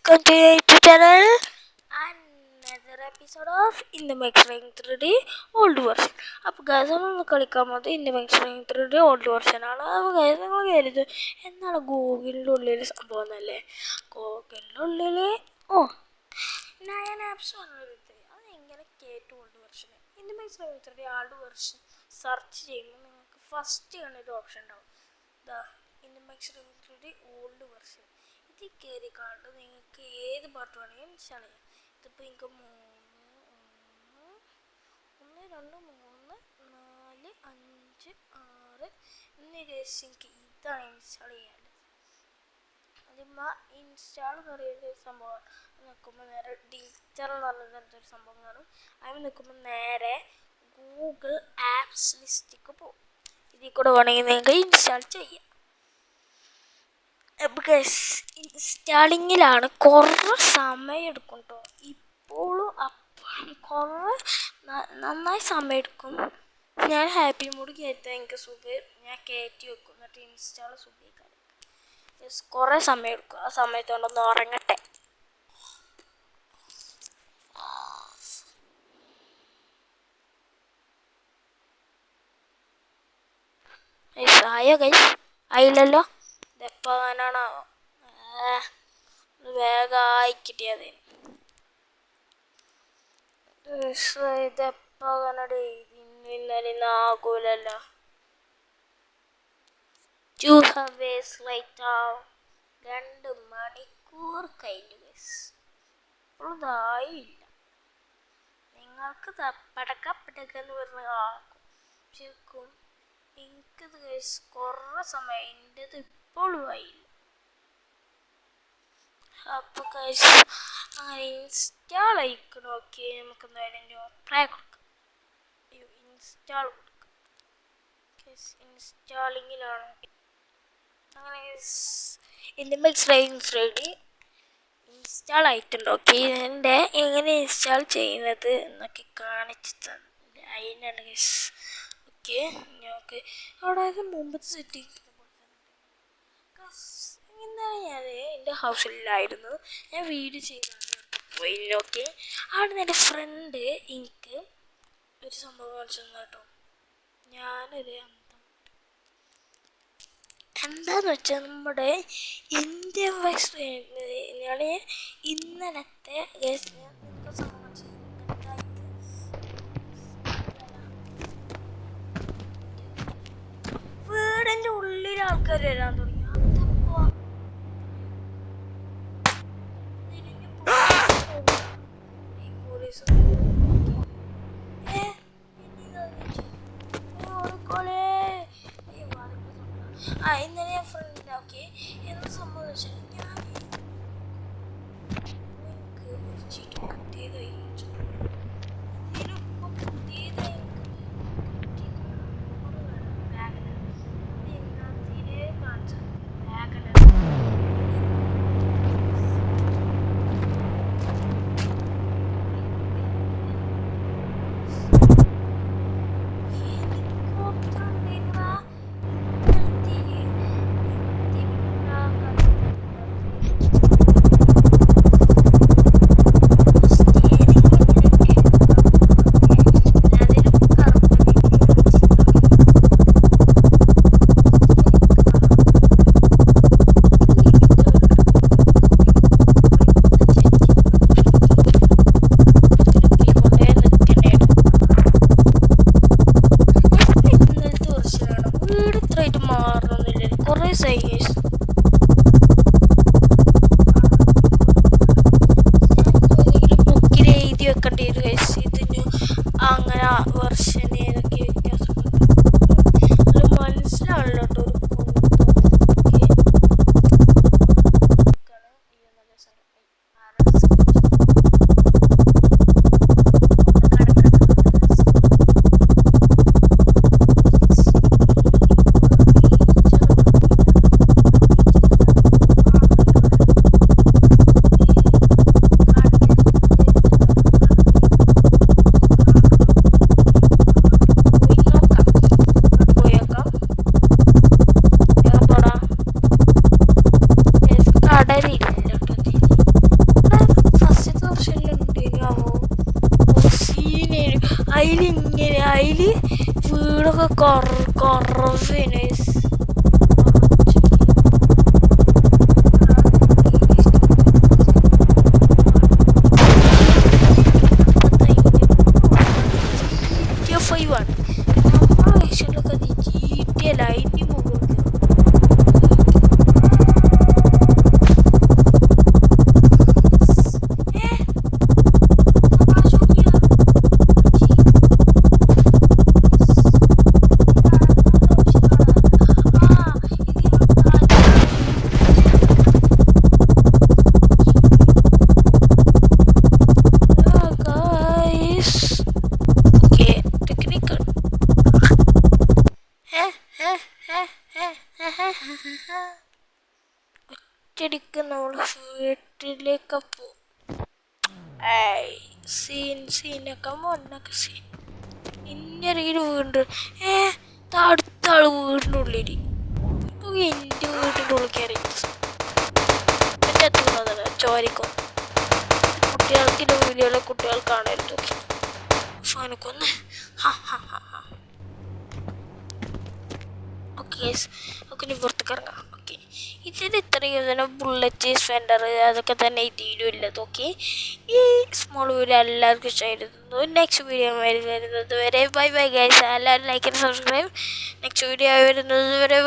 welcome to your YouTube channel. Another episode of In the Max Rank 3D Old Version. അപ്പോൾ guys നമ്മൾ കളിക്കാൻ പോകുന്നത് In the Max Rank 3D Old Version ആണ്. അപ്പോൾ guys നിങ്ങൾ കരുത് എന്താണ് ഗൂഗിളിൻ്റെ ഉള്ളിൽ സംഭവം എന്നല്ലേ? ഗൂഗിളിൻ്റെ ഉള്ളിൽ 9 ആപ്സ് പറഞ്ഞിട്ട് അത് എങ്ങനെ കേട്ടു old version In the Max Rank 3D old version search ചെയ്യുമ്പോൾ നിങ്ങൾക്ക് ഫസ്റ്റ് കാണുന്നൊരു ഓപ്ഷൻ ഉണ്ടാവും. In the Max Rank 3D old version ഇതിൽ കയറി കണ്ട് നിങ്ങൾക്ക് ഏത് പാട്ട് വേണമെങ്കിലും ഇൻസ്റ്റാൾ ചെയ്യാം. ഇതിപ്പോൾ എനിക്ക് 3 1 2 3 4 5 6 എന്നീ എനിക്ക് ഇതാണ് ഇൻസ്റ്റാൾ ചെയ്യാനുള്ളത്. അതിപ്പോൾ ഇൻസ്റ്റാൾ എന്ന് പറയുന്ന ഒരു സംഭവം നിൽക്കുമ്പോൾ നേരെ ഡിജിറ്റൽ എന്ന് പറഞ്ഞൊരു സംഭവം കാണും. അതിൽ നിൽക്കുമ്പോൾ നേരെ ഗൂഗിൾ ആപ്സ് ലിസ്റ്റിലേക്ക് പോകും. ഇതിൽ കൂടെ വേണമെങ്കിൽ നിങ്ങൾക്ക് ഇൻസ്റ്റാൾ ചെയ്യാം. ഇൻസ്റ്റാളിങ്ങിലാണ് കുറേ സമയം എടുക്കും കേട്ടോ. ഇപ്പോഴും കുറേ നന്നായി സമയം എടുക്കും. ഞാൻ ഹാപ്പി മൂഡ് കയറ്റാൻ എനിക്ക് സുഖം ഞാൻ കയറ്റി വെക്കും, എന്നിട്ട് ഇൻസ്റ്റാൾ സുഖിക്കാൻ കുറേ സമയം എടുക്കും. ആ സമയത്തോണ്ടൊന്ന് ഉറങ്ങട്ടെ. ആയോ ഗൈസ്? ആയില്ലല്ലോ. ഇതെപ്പോൾ അങ്ങനാണാവോ? വേഗമായി കിട്ടിയത്. ഇതെപ്പോൾ അങ്ങനെ ഇന്നലെ ആകൂലല്ലോ. 2 hours later 2 മണിക്കൂർ കഴിഞ്ഞു ഗൈസ്. ഇപ്പോഴും ഇതായില്ല. നിങ്ങൾക്ക് പടക്കപ്പടക്കെന്ന് പറഞ്ഞ് ആക്കും ശരിക്കും എനിക്കത് ഗൈസ് കുറേ സമയം എൻ്റെത് ഇപ്പോഴും ആയില്ല. അപ്പോൾ ഗൈസ് അങ്ങനെ ഇൻസ്റ്റാൾ ആയിക്കണം. ഓക്കെ, നമുക്ക് എന്തായാലും അപ്ലൈ കൊടുക്കാം. ഇൻസ്റ്റാൾ കൊടുക്കാം. ഇൻസ്റ്റാളിങ്ങിലാണ് അങ്ങനെ In the Max Rank 3D install ആയിട്ടുണ്ട്. ഓക്കെ, ഇതിൻ്റെ എങ്ങനെ ഇൻസ്റ്റാൾ ചെയ്യുന്നത് എന്നൊക്കെ കാണിച്ചു തന്നെ അതിനാണ് ഗൈസ്. ഓക്കെ, ഞങ്ങൾക്ക് അവിടെ മുമ്പത്തെ സെറ്റിംഗ് എന്താണ് ഞാൻ എൻ്റെ ഹൗസിലായിരുന്നു. ഞാൻ വീഡിയോ ചെയ്താണ് പോയി. ഓക്കെ, അവിടെ നിന്ന് എൻ്റെ ഫ്രണ്ട് എനിക്ക് ഒരു സംഭവം കാണിച്ചു തന്നു കേട്ടോ. ഞാനൊരു എന്താന്ന് വെച്ചാൽ നമ്മുടെ ഇന്ത്യൻ വൈസ് ഞാൻ ഇന്നലത്തെ സംഭവം വീടിൻ്റെ ഉള്ളിൽ ആൾക്കാർ വരാൻ തുടങ്ങി. ഇന്നലെ ഞാൻ ഫ്രണ്ട് ഓക്കെ എന്താ സംഭവം എന്ന് വെച്ചാൽ ഞാൻ പുതിയതായി തീരെ കാണിച്ചത് നമ്മൾ വീട്ടിലേക്ക് പോകും. സീനൊക്കെ മണ്ണൊക്കെ സീൻ ഇന്നറിയിൽ വീണ്ടും അടുത്ത ആള് വീടിൻ്റെ ഉള്ളിൽ എൻ്റെ വീടിൻ്റെ ഉള്ളിൽ കയറി എത്തുന്നതല്ല ചോരിക്കും കുട്ടികൾക്ക് ഇത് വീഡിയോയിലെ കുട്ടികൾ കാണരുത്. ഫോനൊക്കൊന്ന് ഓക്കെ ഓക്കെ ഇനി പുറത്തേക്ക് ഇറങ്ങാം. ഓക്കെ ഇതിന് ഇത്രയും തന്നെ ബുള്ളറ്റ് സ്പെൻഡർ അതൊക്കെ തന്നെ തീരുമില്ലത്. ഓക്കെ ഈ സ്മോൾ വീഡിയോ എല്ലാവർക്കും ഇഷ്ടമായിരുന്നു. നെക്സ്റ്റ് വീഡിയോ വരുന്നത് വരെ ബൈ ബൈ ഗൈസ്. എല്ലാവരും like and subscribe. Next video വരുന്നത് വരെ